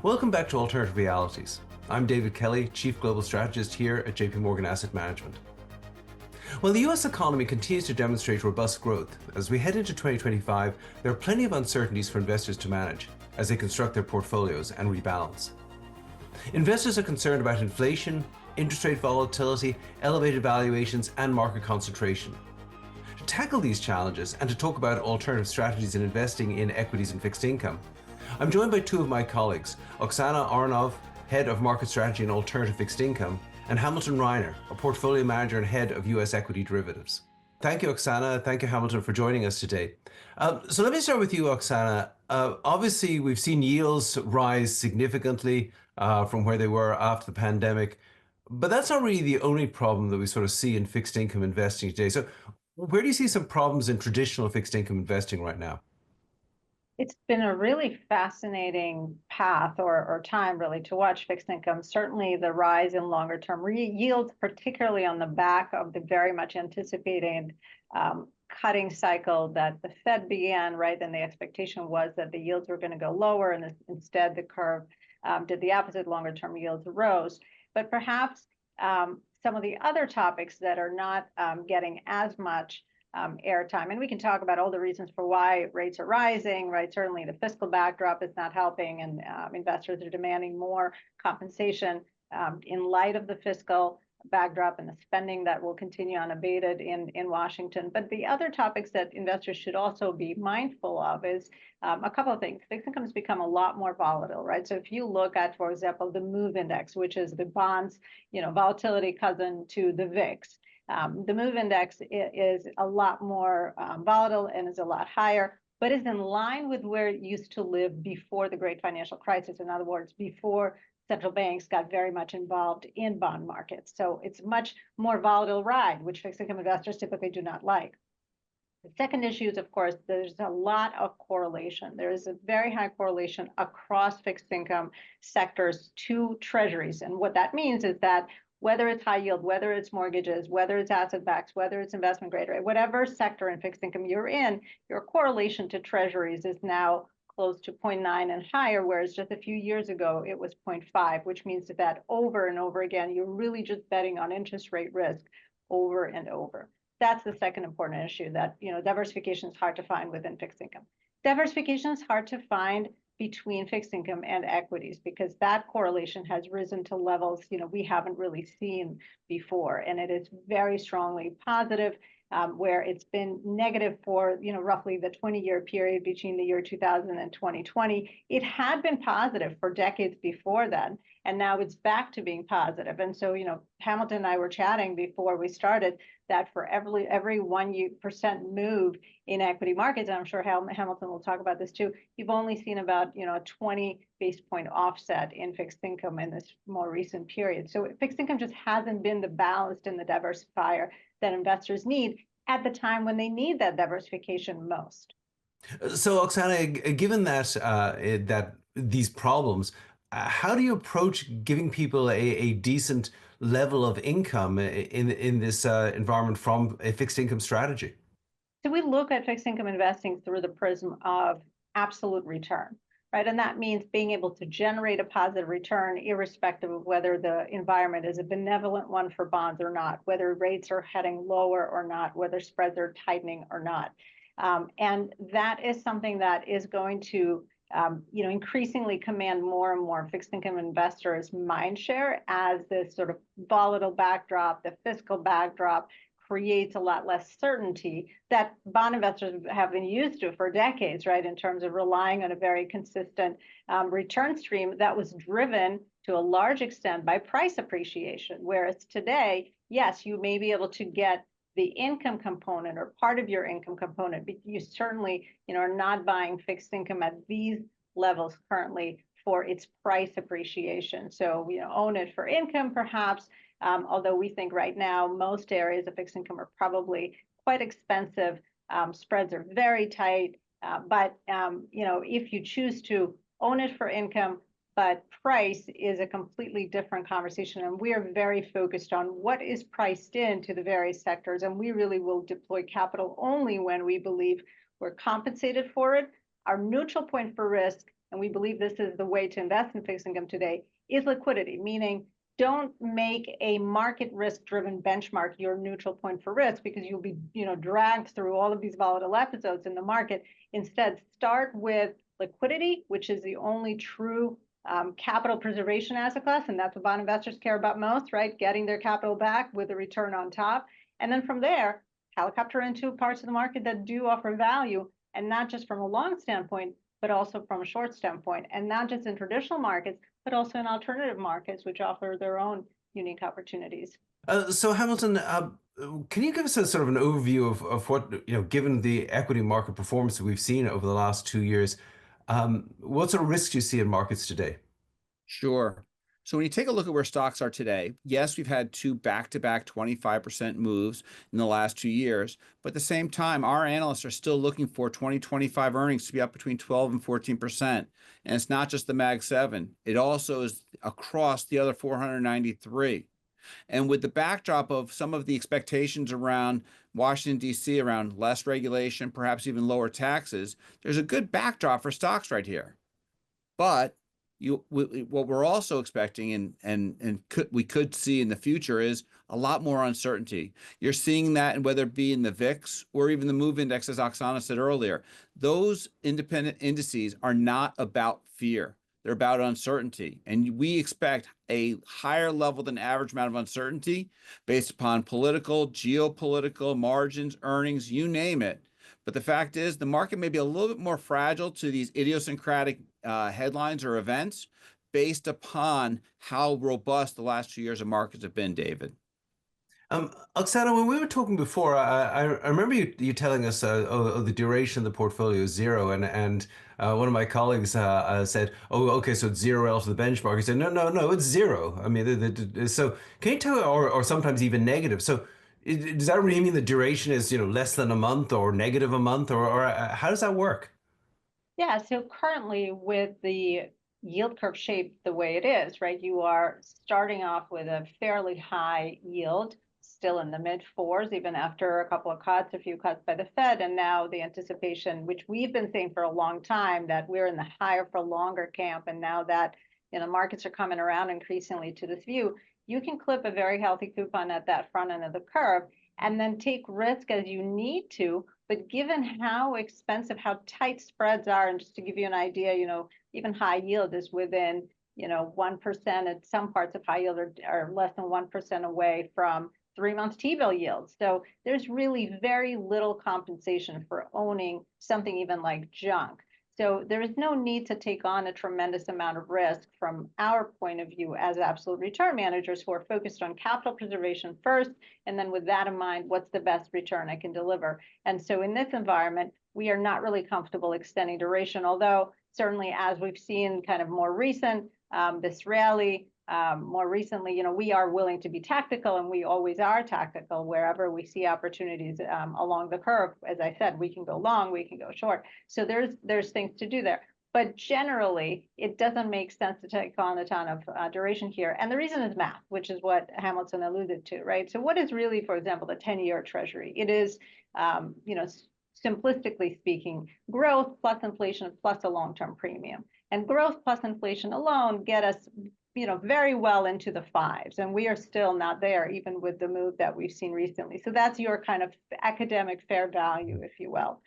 Welcome back to Alternative Realities. I'm David Kelly, Chief Global Strategist here at JP Morgan Asset Management. While the US economy continues to demonstrate robust growth, as we head into 2025, there are plenty of uncertainties for investors to manage as they construct their portfolios and rebalance. Investors are concerned about inflation, interest rate volatility, elevated valuations, and market concentration. To tackle these challenges and to talk about alternative strategies in investing in equities and fixed income, I'm joined by two of my colleagues, Oksana Roth, Head of Market Strategy and Alternative Fixed Income, and Hamilton Reiner, a Portfolio Manager and Head of US Equity Derivatives. Thank you, Oksana. Thank you, Hamilton, for joining us today. So let me start with you, Oksana. Obviously, we've seen yields rise significantly from where they were after the pandemic, but that's not really the only problem that we sort of see in fixed income investing today. So where do you see some problems in traditional fixed income investing right now? It's been a really fascinating path or time really to watch fixed income. Certainly the rise in longer term yields, particularly on the back of the very much anticipated cutting cycle that the Fed began, right? And the expectation was that the yields were going to go lower, and instead the curve did the opposite, longer term yields rose. But perhaps some of the other topics that are not getting as much airtime. And we can talk about all the reasons for why rates are rising, right? Certainly the fiscal backdrop is not helping, and investors are demanding more compensation in light of the fiscal backdrop and the spending that will continue unabated in Washington. But the other topics that investors should also be mindful of is a couple of things. Fixed income has become a lot more volatile, right? So if you look at, for example, the MOVE index, which is the bonds, volatility cousin to the VIX, the MOVE index is a lot more volatile and is a lot higher, but is in line with where it used to live before the great financial crisis. In other words, before central banks got very much involved in bond markets. So it's a much more volatile ride, which fixed income investors typically do not like. The second issue is, of course, there's a lot of correlation. There is a very high correlation across fixed income sectors to treasuries. And what that means is that whether it's high yield, whether it's mortgages, whether it's asset backs, whether it's investment grade, right, whatever sector in fixed income you're in, your correlation to treasuries is now close to 0.9 and higher, whereas just a few years ago it was 0.5, which means that over and over again, you're really just betting on interest rate risk over and over. That's the second important issue, that diversification is hard to find within fixed income. Diversification is hard to find between fixed income and equities, because that correlation has risen to levels we haven't really seen before, and it is very strongly positive, where it's been negative for roughly the 20-year period between the year 2000 and 2020. It had been positive for decades before then, and now it's back to being positive. And so Hamilton and I were chatting before we started that for every 1% move in equity markets, and I'm sure Hamilton will talk about this too, you've only seen about a 20 basis point offset in fixed income in this more recent period. So fixed income just hasn't been the ballast and the diversifier that investors need at the time when they need that diversification most. So, Oksana, given that these problems, how do you approach giving people a decent level of income in this environment from a fixed income strategy? So we look at fixed income investing through the prism of absolute return, right? And that means being able to generate a positive return irrespective of whether the environment is a benevolent one for bonds or not, whether rates are heading lower or not, whether spreads are tightening or not. And that is something that is going to increasingly command more and more fixed income investors' mind share as this sort of volatile backdrop, the fiscal backdrop, creates a lot less certainty that bond investors have been used to for decades, right, in terms of relying on a very consistent return stream that was driven to a large extent by price appreciation. Whereas today, yes, you may be able to get the income component or part of your income component, but you certainly are not buying fixed income at these levels currently for its price appreciation. So own it for income perhaps, although we think right now most areas of fixed income are probably quite expensive. Spreads are very tight, but if you choose to own it for income, but price is a completely different conversation. And we are very focused on what is priced into the various sectors. And we really will deploy capital only when we believe we're compensated for it. Our neutral point for risk and we believe this is the way to invest in fixed income today, is liquidity, meaning don't make a market risk driven benchmark your neutral point for risk, because you'll be dragged through all of these volatile episodes in the market. Instead, start with liquidity, which is the only true capital preservation asset class, and that's what bond investors care about most, right? Getting their capital back with a return on top. And then from there, helicopter into parts of the market that do offer value, and not just from a long standpoint, but also from a short standpoint, and not just in traditional markets, but also in alternative markets, which offer their own unique opportunities. So Hamilton, can you give us a sort of an overview of what, given the equity market performance that we've seen over the last 2 years, what sort of risks do you see in markets today? Sure. So when you take a look at where stocks are today, yes, we've had two back-to-back 25% moves in the last 2 years, but at the same time, our analysts are still looking for 2025 earnings to be up between 12 and 14%. And it's not just the Mag 7. It also is across the other 493. And with the backdrop of some of the expectations around Washington, D.C., around less regulation, perhaps even lower taxes, there's a good backdrop for stocks right here. But what we're also expecting we could see in the future is a lot more uncertainty. You're seeing that, and whether it be in the VIX or even the MOVE index, as Oksana said earlier, those independent indices are not about fear. They're about uncertainty. And we expect a higher level than average amount of uncertainty based upon political, geopolitical, margins, earnings, you name it. But the fact is, the market may be a little bit more fragile to these idiosyncratic headlines or events based upon how robust the last 2 years of markets have been, David. Oksana, when we were talking before, I remember you telling us the duration of the portfolio is zero, and one of my colleagues said, "Oh, okay, so it's zero relative to the benchmark." He said, "No, it's zero." I mean, so can you tell, or sometimes even negative? So does that really mean the duration is less than a month or negative a month, or how does that work? Yeah, so currently with the yield curve shaped the way it is, right? You are starting off with a fairly high yield, still in the mid fours, even after a couple of cuts, a few cuts by the Fed, and now the anticipation, which we've been saying for a long time, that we're in the higher for longer camp, and now that markets are coming around increasingly to this view, you can clip a very healthy coupon at that front end of the curve, and then take risk as you need to. But given how expensive, how tight spreads are, and just to give you an idea, even high yield is within, 1%, and some parts of high yield are less than 1% away from 3-month T-bill yields. So there's really very little compensation for owning something even like junk. So there is no need to take on a tremendous amount of risk from our point of view as absolute return managers who are focused on capital preservation first, and then with that in mind, what's the best return I can deliver? And so in this environment, we are not really comfortable extending duration, although certainly as we've seen kind of more recent, this rally, more recently, we are willing to be tactical, and we always are tactical wherever we see opportunities along the curve. As I said, we can go long, we can go short. So there's things to do there. But generally, it doesn't make sense to take on a ton of duration here. And the reason is math, which is what Hamilton alluded to, right? So what is really, for example, the 10-year treasury? It is, simplistically speaking, growth plus inflation plus a long-term premium. And growth plus inflation alone get us very well into the fives, and we are still not there, even with the move that we've seen recently. So that's your kind of academic fair value, if you will.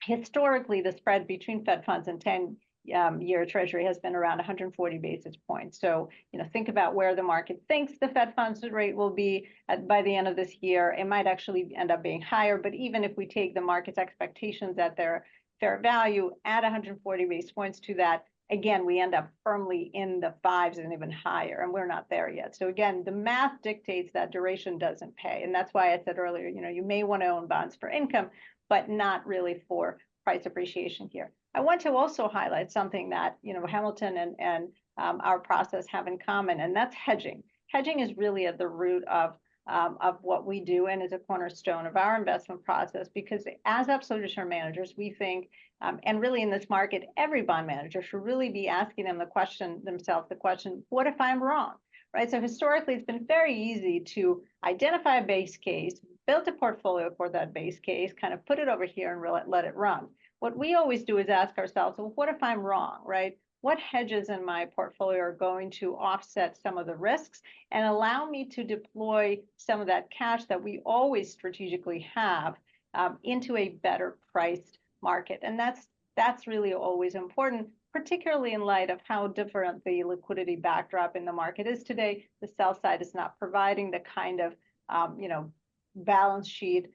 Historically, the spread between Fed funds and 10-year Treasury has been around 140 basis points. So, think about where the market thinks the Fed funds rate will be by the end of this year. It might actually end up being higher, but even if we take the market's expectations at their fair value, add 140 basis points to that, again, we end up firmly in the fives and even higher, and we're not there yet. So again, the math dictates that duration doesn't pay. And that's why I said earlier, you may want to own bonds for income, but not really for price appreciation here. I want to also highlight something that, Hamilton and our process have in common, and that's hedging. Hedging is really at the root of what we do, and is a cornerstone of our investment process, because as absolute return managers, we think, and really in this market, every bond manager should really be asking themselves the question, what if I'm wrong, right? So historically, it's been very easy to identify a base case, build a portfolio for that base case, kind of put it over here and let it run. what we always do is ask ourselves, well, what if I'm wrong, right? What hedges in my portfolio are going to offset some of the risks and allow me to deploy some of that cash that we always strategically have into a better priced market? And that's really always important, particularly in light of how different the liquidity backdrop in the market is today. The sell side is not providing the kind of balance sheet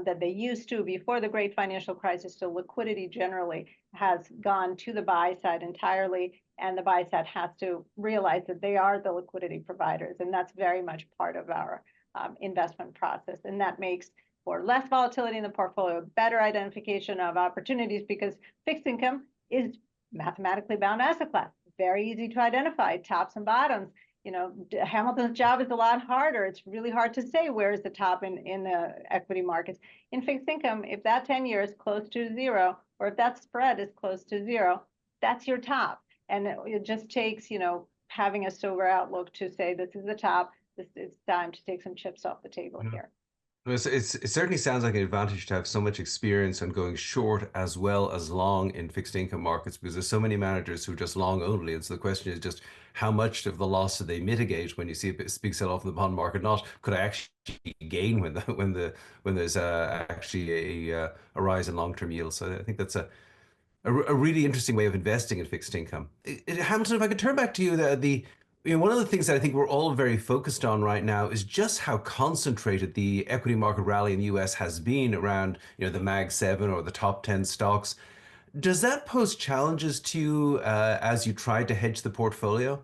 that they used to before the great financial crisis. So liquidity generally has gone to the buy side entirely, and the buy side has to realize that they are the liquidity providers, and that's very much part of our investment process. And that makes for less volatility in the portfolio, better identification of opportunities, because fixed income is mathematically bound asset class, very easy to identify tops and bottoms. Hamilton's job is a lot harder. It's really hard to say where is the top in the equity markets. In fixed income, if that 10-year is close to zero, or if that spread is close to zero, that's your top. And it just takes, having a sober outlook to say, this is the top, it's time to take some chips off the table here. It certainly sounds like an advantage to have so much experience on going short as well as long in fixed income markets, because there's so many managers who are just long only. And so the question is just how much of the loss do they mitigate when you see a big sell off in the bond market? Not could I actually gain when there's actually a rise in long term yields. So I think that's a really interesting way of investing in fixed income. Hamilton, if I could turn back to you, one of the things that I think we're all very focused on right now is just how concentrated the equity market rally in the US has been around, the Mag 7 or the top 10 stocks. Does that pose challenges to you as you try to hedge the portfolio?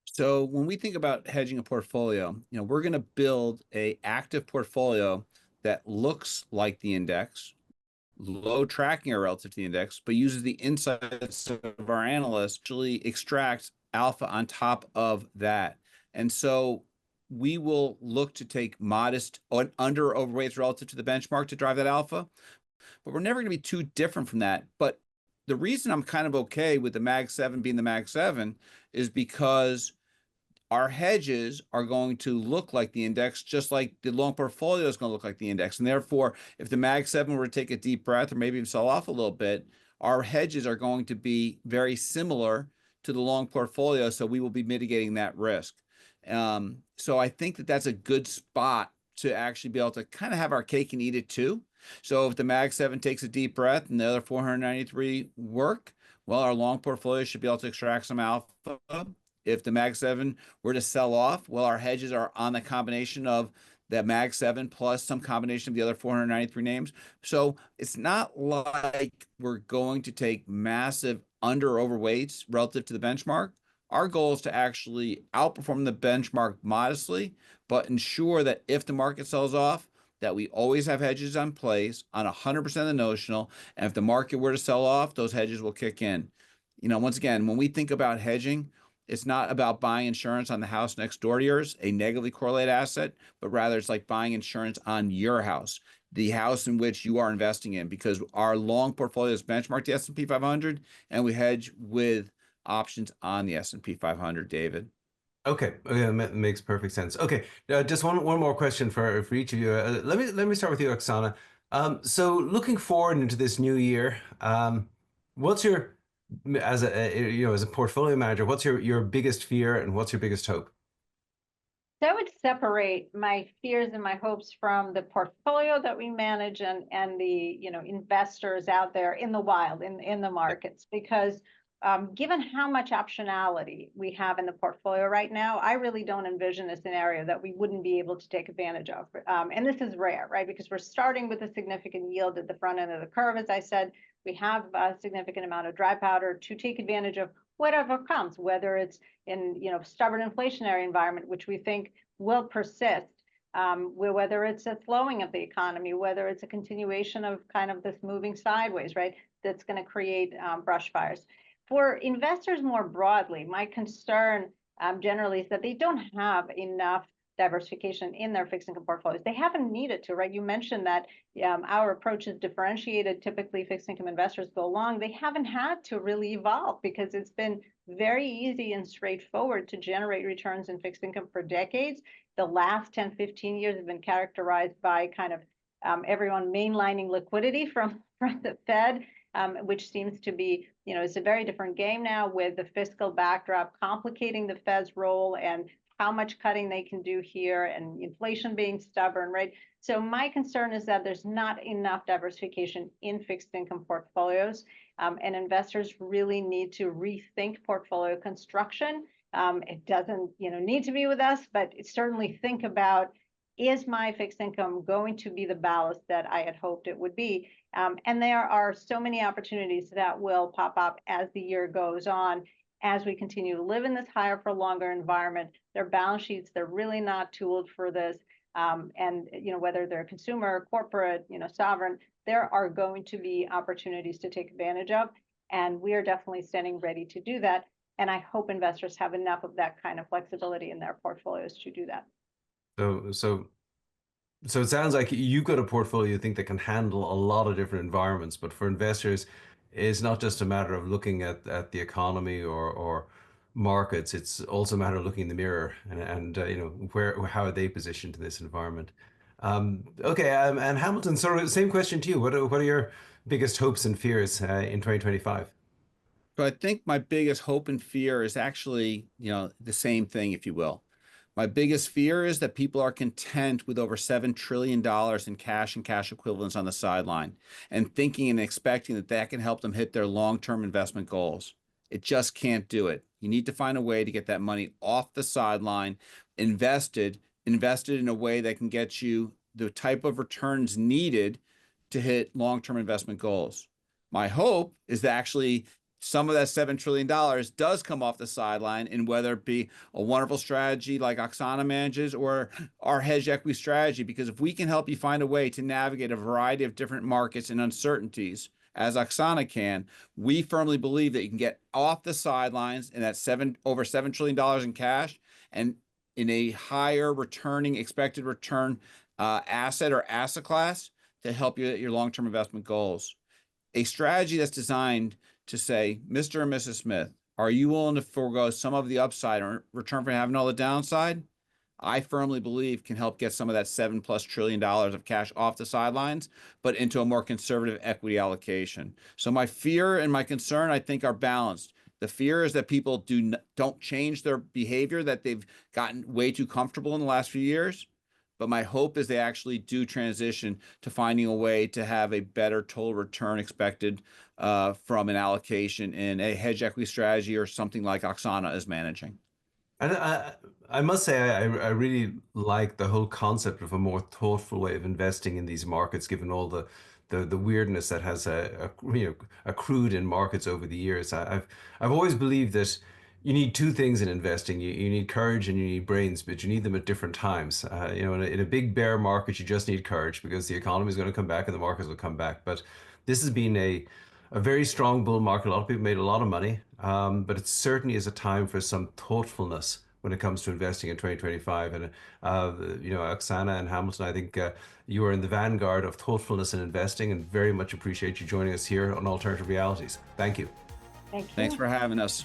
So when we think about hedging a portfolio, we're going to build an active portfolio that looks like the index, low tracking error relative to the index, but uses the insights of our analysts to actually extract alpha on top of that. And so we will look to take modest under overweights relative to the benchmark to drive that alpha, but we're never going to be too different from that. But the reason I'm kind of okay with the Mag 7 being the Mag 7 is because our hedges are going to look like the index, just like the long portfolio is going to look like the index. And therefore, if the Mag 7 were to take a deep breath or maybe even sell off a little bit, our hedges are going to be very similar to the long portfolio. So we will be mitigating that risk. So I think that that's a good spot to actually be able to kind of have our cake and eat it too. So if the Mag 7 takes a deep breath and the other 493 work, well, our long portfolio should be able to extract some alpha. If the Mag 7 were to sell off, well, our hedges are on the combination of that Mag 7 plus some combination of the other 493 names. So it's not like we're going to take massive under overweights relative to the benchmark. Our goal is to actually outperform the benchmark modestly, but ensure that if the market sells off, that we always have hedges in place on 100% of the notional. And if the market were to sell off, those hedges will kick in. Once again, when we think about hedging, it's not about buying insurance on the house next door to yours, a negatively correlated asset, but rather it's like buying insurance on your house, the house in which you are investing in, because our long portfolio is benchmarked the S&P 500, and we hedge with options on the S&P 500, David. Okay, that makes perfect sense. Okay, just one more question for each of you. Let me start with you, Oksana. So looking forward into this new year, what's your as a portfolio manager, what's your biggest fear and what's your biggest hope? So I would separate my fears and my hopes from the portfolio that we manage and the investors out there in the wild, in the markets, because given how much optionality we have in the portfolio right now, I really don't envision a scenario that we wouldn't be able to take advantage of. And this is rare, right? Because we're starting with a significant yield at the front end of the curve. As I said, we have a significant amount of dry powder to take advantage of whatever comes, whether it's in stubborn inflationary environment, which we think will persist, whether it's a slowing of the economy, whether it's a continuation of kind of this moving sideways, right? That's going to create brush fires. For investors more broadly, my concern generally is that they don't have enough diversification in their fixed income portfolios. They haven't needed to, right? You mentioned that our approach is differentiated. Typically, fixed income investors go long. They haven't had to really evolve because it's been very easy and straightforward to generate returns in fixed income for decades. The last 10, 15 years have been characterized by kind of everyone mainlining liquidity from the Fed. which seems to be, it's a very different game now with the fiscal backdrop complicating the Fed's role and how much cutting they can do here and inflation being stubborn, right? So my concern is that there's not enough diversification in fixed income portfolios, and investors really need to rethink portfolio construction. It doesn't, need to be with us, but certainly think about, is my fixed income going to be the ballast that I had hoped it would be? And there are so many opportunities that will pop up as the year goes on, as we continue to live in this higher for longer environment. Their balance sheets, they're really not tooled for this. And whether they're consumer, corporate, sovereign, there are going to be opportunities to take advantage of. And we are definitely standing ready to do that. And I hope investors have enough of that kind of flexibility in their portfolios to do that. So it sounds like you've got a portfolio you think that can handle a lot of different environments, but for investors, it's not just a matter of looking at the economy or markets. It's also a matter of looking in the mirror and how are they positioned in this environment. Okay, and Hamilton, sort of same question to you. What are your biggest hopes and fears in 2025? So I think my biggest hope and fear is actually, the same thing, if you will. My biggest fear is that people are content with over $7 trillion in cash and cash equivalents on the sideline and thinking and expecting that that can help them hit their long-term investment goals. It just can't do it. You need to find a way to get that money off the sideline, invested in a way that can get you the type of returns needed to hit long-term investment goals. My hope is that actually some of that $7 trillion does come off the sideline, and whether it be a wonderful strategy like Oksana manages or our hedge equity strategy, because if we can help you find a way to navigate a variety of different markets and uncertainties, as Oksana can, we firmly believe that you can get off the sidelines in that over $7 trillion in cash and in a higher expected return asset or asset class to help you at your long-term investment goals. A strategy that's designed to say, Mr. and Mrs. Smith, are you willing to forego some of the upside in return for having all the downside? I firmly believe can help get some of that $7+ trillion of cash off the sidelines, but into a more conservative equity allocation. So my fear and my concern, I think, are balanced. The fear is that people don't change their behavior, that they've gotten way too comfortable in the last few years. But my hope is they actually do transition to finding a way to have a better total return expected from an allocation in a hedge equity strategy or something like Oksana is managing. And I must say, I really like the whole concept of a more thoughtful way of investing in these markets, given all the weirdness that has accrued in markets over the years. I've always believed that you need two things in investing. You need courage and you need brains, but you need them at different times. In a big bear market, you just need courage because the economy is going to come back and the markets will come back. But this has been a very strong bull market. A lot of people made a lot of money, but it certainly is a time for some thoughtfulness when it comes to investing in 2025. And Oksana and Hamilton, I think you are in the vanguard of thoughtfulness in investing, and very much appreciate you joining us here on Alternative Realities. Thank you. Thank you. Thanks for having us.